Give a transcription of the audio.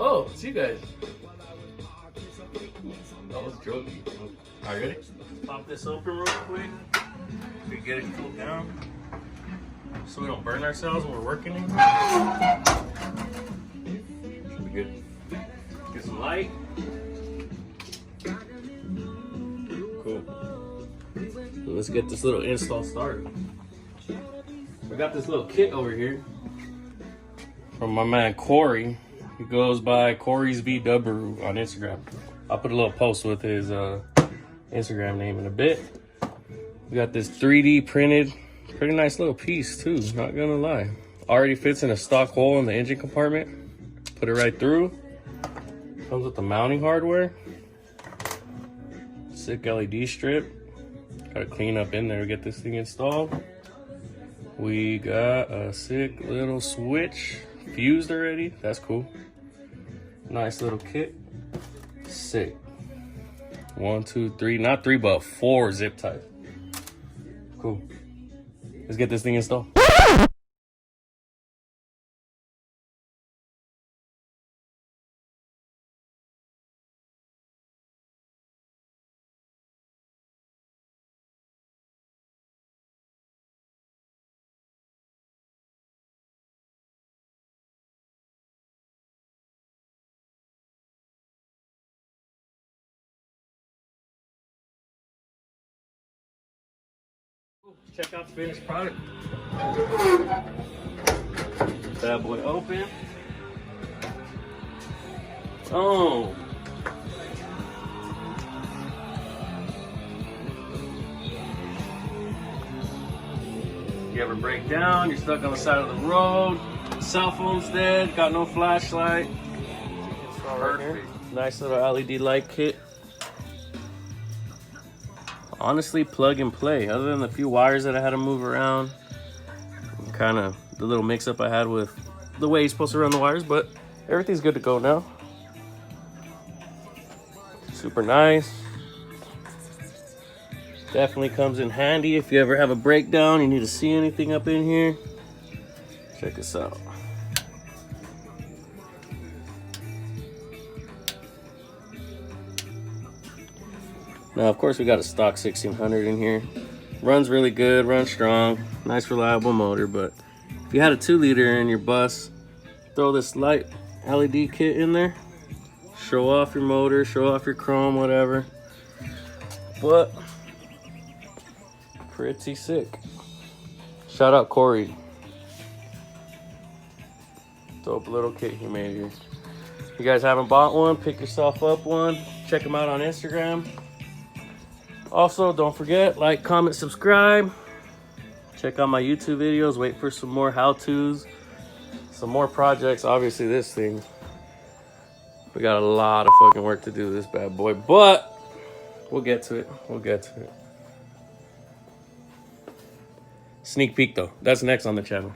Oh, see you guys. I was joking. All right, ready? Pop this open real quick. We get it cooled down so we don't burn ourselves when we're working in. Should be good. Get some light. Cool. So let's get this little install started. We got this little kit over here from my man Corey. He goes by Corey's VW on Instagram. I'll put a little post with his Instagram name in a bit. We got this 3D printed, pretty nice little piece too, not gonna lie. Already fits in a stock hole in the engine compartment. Put it right through. Comes with the mounting hardware. Sick LED strip. Gotta clean up in there to get this thing installed. We got a sick little switch. Fused already, that's cool. Nice little kit. Sick. 1, 2, 3, not 3, but 4 zip ties. Cool. Let's get this thing installed. Check out the finished product. Bad boy open. Oh. You ever break down, you're stuck on the side of the road, cell phone's dead, got no flashlight. Perfect. Nice little LED light kit. Honestly, plug and play. Other than the few wires that I had to move around, kind of the little mix-up I had with the way you're supposed to run the wires, but everything's good to go now. Super nice. Definitely comes in handy if you ever have a breakdown, you need to see anything up in here. Check this out. Now, of course, we got a stock 1600 in here. Runs really good, runs strong, nice reliable motor, but if you had a 2-liter in your bus, throw this light LED kit in there, show off your motor, show off your chrome, whatever. But pretty sick. Shout out Corey. Dope little kit he made here. If you guys haven't bought one, pick yourself up one. Check him out on Instagram. Also, don't forget, like, comment, subscribe. Check out my YouTube videos. Wait for some more how-tos, some more projects. Obviously, this thing, we got a lot of fucking work to do with this bad boy, but we'll get to it. We'll get to it. Sneak peek, though. That's next on the channel.